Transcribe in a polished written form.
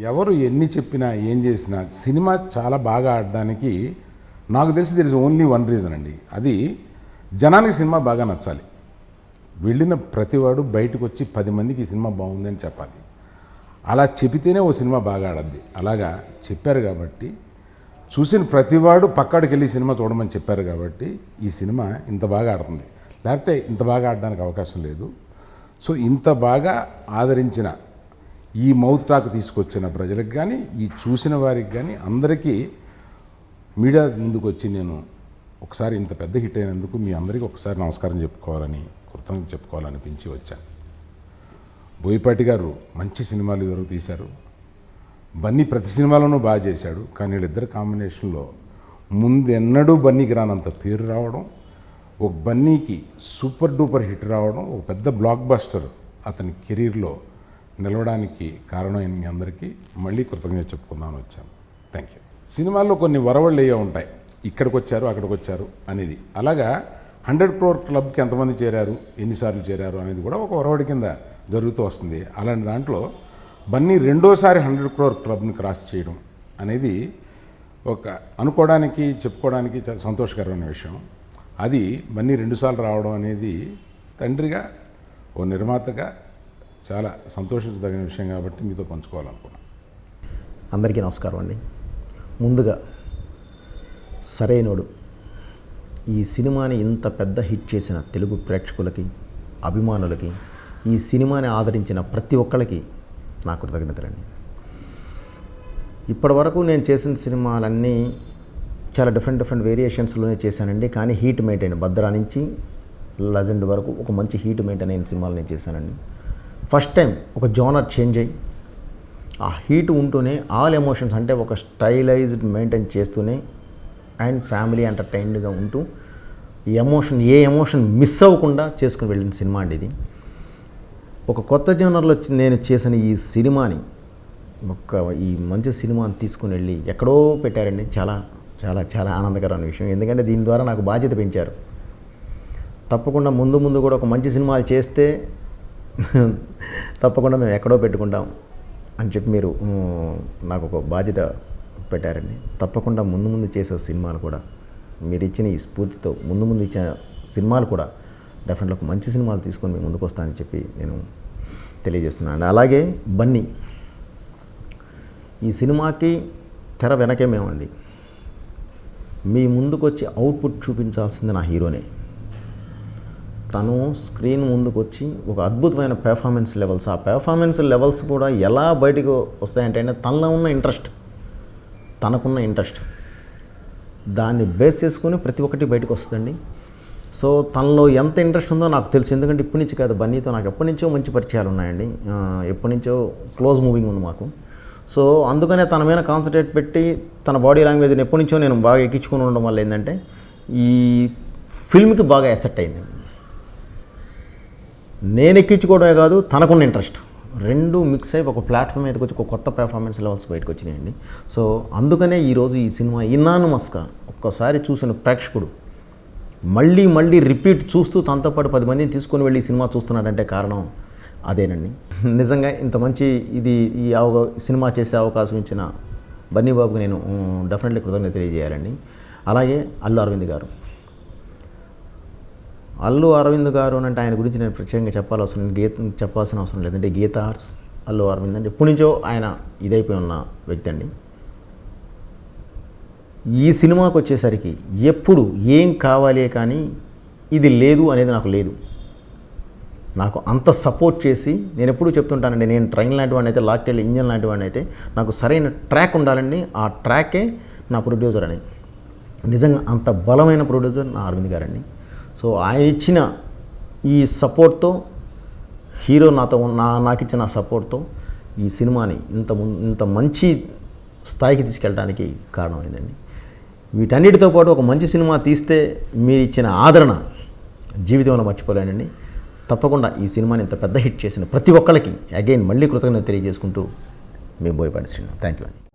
ఎవరు ఎన్ని చెప్పినా ఏం చేసినా సినిమా చాలా బాగా ఆడడానికి నాకు తెలిసి there is only one reason అండి. అది జనానికి సినిమా బాగా నచ్చాలి. వెళ్ళిన ప్రతివాడు బయటకు వచ్చి 10 మందికి ఈ సినిమా బాగుందని చెప్పాలి. అలా చెబితేనే ఓ సినిమా బాగా ఆడద్ది. అలాగా చెప్పారు కాబట్టి, చూసిన ప్రతివాడు పక్కాడికి వెళ్ళి సినిమా చూడమని చెప్పారు కాబట్టి ఈ సినిమా ఇంత బాగా ఆడుతుంది. లేకపోతే ఇంత బాగా ఆడడానికి అవకాశం లేదు. సో ఇంత బాగా ఆదరించిన ఈ మౌత్ టాక్ తీసుకొచ్చిన ప్రజలకు కానీ, ఈ చూసిన వారికి కానీ అందరికీ మీడియా ముందుకు వచ్చి నేను ఒకసారి ఇంత పెద్ద హిట్ అయినందుకు మీ అందరికీ ఒకసారి నమస్కారం చెప్పుకోవాలని, కృతజ్ఞత చెప్పుకోవాలనిపించి వచ్చాను. బోయపాటి గారు మంచి సినిమాలు ఇదివరకు తీశారు. బన్నీ ప్రతి సినిమాలోనూ బాగా చేశాడు. కానీ వీళ్ళిద్దరు కాంబినేషన్లో ముందెన్నడూ బన్నీకి రానంత పేరు రావడం, ఒక బన్నీకి సూపర్ డూపర్ హిట్ రావడం, ఒక పెద్ద బ్లాక్ బస్టర్ అతని కెరీర్లో నిలవడానికి కారణమైన మీ అందరికీ మళ్ళీ కృతజ్ఞత చెప్పుకుందామని వచ్చాను. Thank you. సినిమాల్లో కొన్ని వరవళ్ళు అయ్యే ఉంటాయి, ఇక్కడికి వచ్చారు అక్కడికి వచ్చారు అనేది. అలాగా 100 crore క్లబ్కి ఎంతమంది చేరారు, ఎన్నిసార్లు చేరారు అనేది కూడా ఒక వరవడి కింద జరుగుతూ వస్తుంది. అలాంటి దాంట్లో బన్నీ రెండోసారి 100 crore క్లబ్ని క్రాస్ చేయడం అనేది ఒక అనుకోవడానికి చెప్పుకోవడానికి చాలా సంతోషకరమైన విషయం. అది బన్నీ 2 సార్లు రావడం అనేది తండ్రిగా, ఓ నిర్మాతగా చాలా సంతోషించదగిన విషయం కాబట్టి మీతో పంచుకోవాలనుకున్నాను. అందరికీ నమస్కారం అండి. ముందుగా సరైనోడు ఈ సినిమాని ఇంత పెద్ద హిట్ చేసిన తెలుగు ప్రేక్షకులకి, అభిమానులకి, ఈ సినిమాని ఆదరించిన ప్రతి ఒక్కరికి నా కృతజ్ఞతలండి. ఇప్పటి వరకు నేను చేసిన సినిమాలన్నీ చాలా డిఫరెంట్ వేరియేషన్స్లోనే చేశానండి. కానీ హీట్ మెయింటైన్, భద్రా నుంచి లెజెండ్ వరకు ఒక మంచి హీట్ మెయింటైన్ అయిన సినిమాలు నేను చేశానండి. ఫస్ట్ టైం ఒక జోనర్ చేంజ్ అయ్యి ఆ హీట్ ఉంటూనే ఆల్ ఎమోషన్స్ అంటే ఒక స్టైలైజ్డ్ మెయింటైన్ చేస్తూనే అండ్ ఫ్యామిలీ ఎంటర్టైన్డ్గా ఉంటూ ఏ ఎమోషన్ మిస్ అవ్వకుండా చేసుకుని వెళ్ళిన సినిమా అండి ఇది. ఒక కొత్త జోనర్లో నేను చేసిన ఈ సినిమాని, ఈ మంచి సినిమాని తీసుకుని వెళ్ళి ఎక్కడో పెట్టారండి. చాలా చాలా చాలా ఆనందకరమైన విషయం. ఎందుకంటే దీని ద్వారా నాకు బాధ్యత పెంచారు. తప్పకుండా ముందు కూడా ఒక మంచి సినిమాలు చేస్తే తప్పకుండా మేము ఎక్కడో పెట్టుకుంటాం అని చెప్పి మీరు నాకు ఒక బాధ్యత పెట్టారండి. తప్పకుండా ముందు చేసే సినిమాలు కూడా మీరు ఇచ్చిన ఈ స్ఫూర్తితో ముందు ఇచ్చిన సినిమాలు కూడా డెఫినెట్గా ఒక మంచి సినిమాలు తీసుకొని మేము ముందుకు వస్తానని చెప్పి నేను తెలియజేస్తున్నాను. అలాగే బన్నీ ఈ సినిమాకి తెర వెనకే మేమండి. మీ ముందుకు వచ్చి అవుట్పుట్ చూపించాల్సింది నా హీరోనే. తను స్క్రీన్ ముందుకు వచ్చి ఒక అద్భుతమైన పెర్ఫార్మెన్స్ లెవెల్స్, ఆ పెర్ఫార్మెన్స్ లెవెల్స్ కూడా ఎలా బయటకు వస్తాయంటే తనలో ఉన్న ఇంట్రెస్ట్, తనకున్న ఇంట్రెస్ట్ దాన్ని బేస్ చేసుకుని ప్రతి ఒక్కటి బయటకు వస్తుందండి. సో తనలో ఎంత ఇంట్రెస్ట్ ఉందో నాకు తెలుసు. ఎందుకంటే ఇప్పటి నుంచి కాదు, బన్నీతో నాకు ఎప్పటి నుంచో మంచి పరిచయాలు ఉన్నాయండి. ఎప్పటి నుంచో క్లోజ్ మూవింగ్ ఉంది మాకు. సో అందుకనే తన మీద కాన్సన్ట్రేట్ పెట్టి తన బాడీ లాంగ్వేజ్ని ఎప్పటి నుంచో నేను బాగా ఎక్కించుకుని ఉండడం వల్ల ఏంటంటే ఈ ఫిల్మ్కి బాగా ఎసెట్ అయింది. నేను ఎక్కించుకోవడమే కాదు, తనకున్న ఇంట్రెస్ట్ రెండు మిక్స్ అయ్యి ఒక ప్లాట్ఫామ్ మీదకి వచ్చి ఒక కొత్త పెర్ఫార్మెన్స్ లెవెల్స్ బయటకు వచ్చినాయండి. సో అందుకనే ఈరోజు ఈ సినిమా ఇనానిమస్గా ఒక్కసారి చూసిన ప్రేక్షకుడు మళ్ళీ రిపీట్ చూస్తూ తనతో పాటు 10 మందిని తీసుకొని వెళ్ళి ఈ సినిమా చూస్తున్నాడంటే కారణం అదేనండి. నిజంగా ఇంత మంచి ఈ సినిమా చేసే అవకాశం ఇచ్చిన బన్నీ బాబుకి నేను డెఫినెట్లీ కృతజ్ఞత తెలియజేయాలండి. అలాగే అల్లు అరవింద్ గారు అంటే ఆయన గురించి నేను ప్రత్యేకంగా చెప్పాల్సిన అవసరం లేదంటే గీత ఆర్ట్స్ అల్లు అరవింద్ అంటే ఎప్పటి నుంచో ఆయన ఇదైపోయి ఉన్న వ్యక్తి అండి. ఈ సినిమాకి వచ్చేసరికి ఎప్పుడు ఏం కావాలి కానీ ఇది లేదు అనేది నాకు లేదు. నాకు అంత సపోర్ట్ చేసి నేను ఎప్పుడూ చెప్తుంటానండి, నేను ట్రైన్ లాంటి వాడిని అయితే, లాక్కెళ్ళి ఇంజన్ లాంటి వాడిని అయితే నాకు సరైన ట్రాక్ ఉండాలండి. ఆ ట్రాకే నా ప్రొడ్యూసర్ అని. నిజంగా అంత బలమైన ప్రొడ్యూసర్ నా అరవింద్ గారండి. సో ఆయన ఇచ్చిన ఈ సపోర్ట్తో, హీరో నాకు ఇచ్చిన సపోర్ట్తో ఈ సినిమాని ఇంత మంచి స్థాయికి తీసుకెళ్ళడానికి కారణమైందండి. వీటన్నిటితో పాటు ఒక మంచి సినిమా తీస్తే మీరు ఇచ్చిన ఆదరణ జీవితంలో మర్చిపోలేనండి. తప్పకుండా ఈ సినిమాని ఇంత పెద్ద హిట్ చేసిన ప్రతి ఒక్కరికి అగైన్ మళ్ళీ కృతజ్ఞత తెలియజేసుకుంటూ మీ బోయపాటి శ్రీను. థ్యాంక్ యూ అండి.